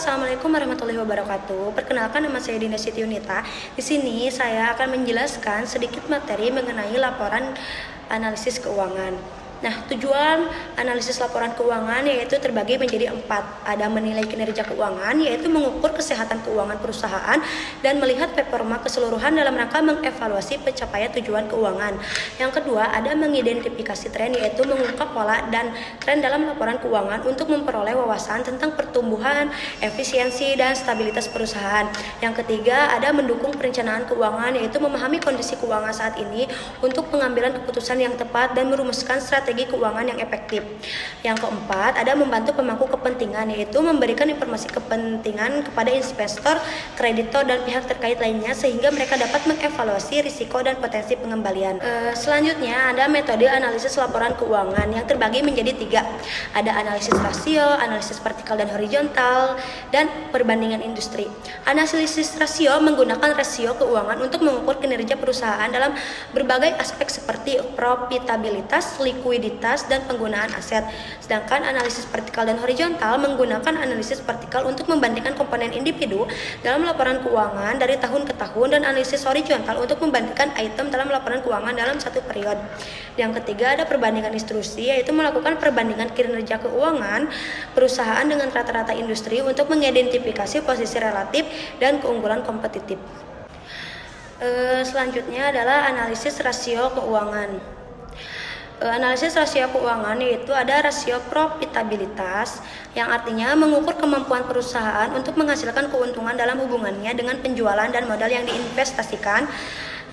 Assalamualaikum warahmatullahi wabarakatuh. Perkenalkan, nama saya Dinda Siti Yunita. Di sini saya akan menjelaskan sedikit materi mengenai laporan analisis keuangan. Nah, tujuan analisis laporan keuangan yaitu terbagi menjadi 4. Ada menilai kinerja keuangan, yaitu mengukur kesehatan keuangan perusahaan dan melihat performa keseluruhan dalam rangka mengevaluasi pencapaian tujuan keuangan. Yang kedua, ada mengidentifikasi tren, yaitu mengungkap pola dan tren dalam laporan keuangan untuk memperoleh wawasan tentang pertumbuhan, efisiensi, dan stabilitas perusahaan. Yang ketiga, ada mendukung perencanaan keuangan, yaitu memahami kondisi keuangan saat ini untuk pengambilan keputusan yang tepat dan merumuskan strategi keuangan yang efektif. Yang keempat, ada membantu pemangku kepentingan, yaitu memberikan informasi kepentingan kepada investor, kreditor, dan pihak terkait lainnya sehingga mereka dapat mengevaluasi risiko dan potensi pengembalian. Selanjutnya, ada metode analisis laporan keuangan yang terbagi menjadi 3. Ada analisis rasio, analisis vertikal dan horizontal, dan perbandingan industri. Analisis rasio menggunakan rasio keuangan untuk mengukur kinerja perusahaan dalam berbagai aspek seperti profitabilitas, likuiditas, dan penggunaan aset. Sedangkan analisis vertikal dan horizontal menggunakan analisis vertikal untuk membandingkan komponen individu dalam laporan keuangan dari tahun ke tahun, dan analisis horizontal untuk membandingkan item dalam laporan keuangan dalam satu periode. Yang ketiga, ada perbandingan instruksi, yaitu melakukan perbandingan kinerja keuangan perusahaan dengan rata-rata industri untuk mengidentifikasi posisi relatif dan keunggulan kompetitif. Selanjutnya adalah analisis rasio keuangan. Analisis rasio keuangan yaitu ada rasio profitabilitas, yang artinya mengukur kemampuan perusahaan untuk menghasilkan keuntungan dalam hubungannya dengan penjualan dan modal yang diinvestasikan.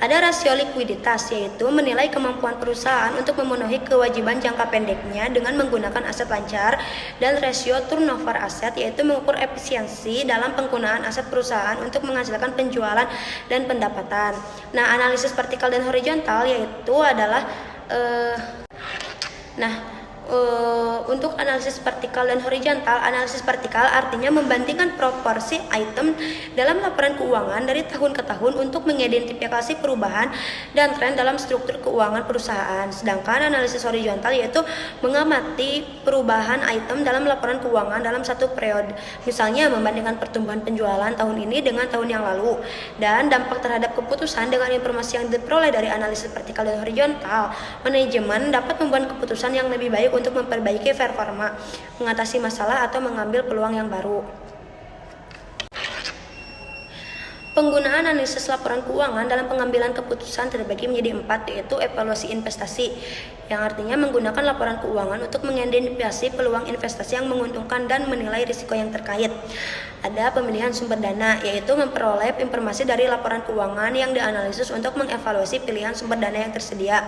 Ada rasio likuiditas, yaitu menilai kemampuan perusahaan untuk memenuhi kewajiban jangka pendeknya dengan menggunakan aset lancar. Dan rasio turnover aset, yaitu mengukur efisiensi dalam penggunaan aset perusahaan untuk menghasilkan penjualan dan pendapatan. Nah, analisis vertikal dan horizontal yaitu adalah untuk analisis vertikal dan horizontal, analisis vertikal artinya membandingkan proporsi item dalam laporan keuangan dari tahun ke tahun untuk mengidentifikasi perubahan dan tren dalam struktur keuangan perusahaan. Sedangkan analisis horizontal yaitu mengamati perubahan item dalam laporan keuangan dalam satu periode. Misalnya membandingkan pertumbuhan penjualan tahun ini dengan tahun yang lalu, dan dampak terhadap keputusan dengan informasi yang diperoleh dari analisis vertikal dan horizontal. Manajemen dapat membuat keputusan yang lebih baik untuk memperbaiki performa, mengatasi masalah, atau mengambil peluang yang baru. Penggunaan analisis laporan keuangan dalam pengambilan keputusan terbagi menjadi 4, yaitu evaluasi investasi, yang artinya menggunakan laporan keuangan untuk mengidentifikasi peluang investasi yang menguntungkan dan menilai risiko yang terkait. Ada pemilihan sumber dana, yaitu memperoleh informasi dari laporan keuangan yang dianalisis untuk mengevaluasi pilihan sumber dana yang tersedia.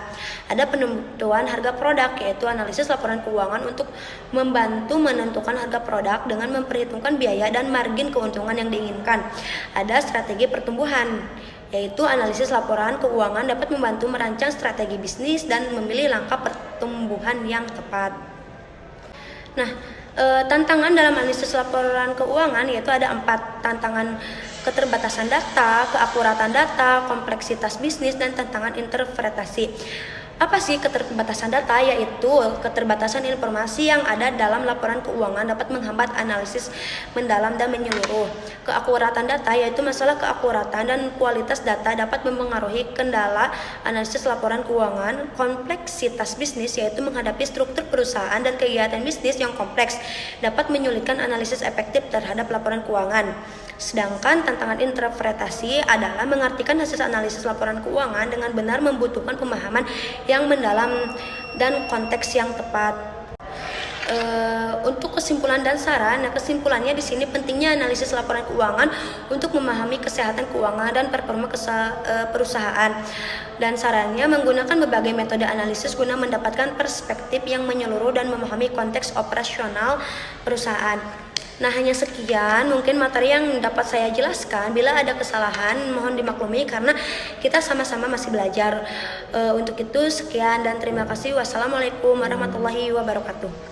Ada penentuan harga produk, yaitu analisis laporan keuangan untuk membantu menentukan harga produk dengan memperhitungkan biaya dan margin keuntungan yang diinginkan. Ada strategi pertumbuhan, yaitu analisis laporan keuangan dapat membantu merancang strategi bisnis dan memilih langkah pertumbuhan yang tepat. Nah, tantangan dalam analisis laporan keuangan yaitu ada 4 tantangan: keterbatasan data, keakuratan data, kompleksitas bisnis, dan tantangan interpretasi. Apa sih keterbatasan data? Yaitu keterbatasan informasi yang ada dalam laporan keuangan dapat menghambat analisis mendalam dan menyeluruh. Keakuratan data yaitu masalah keakuratan dan kualitas data dapat mempengaruhi kendala analisis laporan keuangan. Kompleksitas bisnis yaitu menghadapi struktur perusahaan dan kegiatan bisnis yang kompleks dapat menyulitkan analisis efektif terhadap laporan keuangan. Sedangkan tantangan interpretasi adalah mengartikan hasil analisis laporan keuangan dengan benar, membutuhkan pemahaman yang mendalam dan konteks yang tepat. Untuk kesimpulan dan saran, kesimpulannya di sini pentingnya analisis laporan keuangan untuk memahami kesehatan keuangan dan performa perusahaan. Dan sarannya menggunakan berbagai metode analisis guna mendapatkan perspektif yang menyeluruh dan memahami konteks operasional perusahaan. Nah, hanya sekian mungkin materi yang dapat saya jelaskan. Bila ada kesalahan mohon dimaklumi karena kita sama-sama masih belajar. Untuk itu sekian dan terima kasih. Wassalamualaikum warahmatullahi wabarakatuh.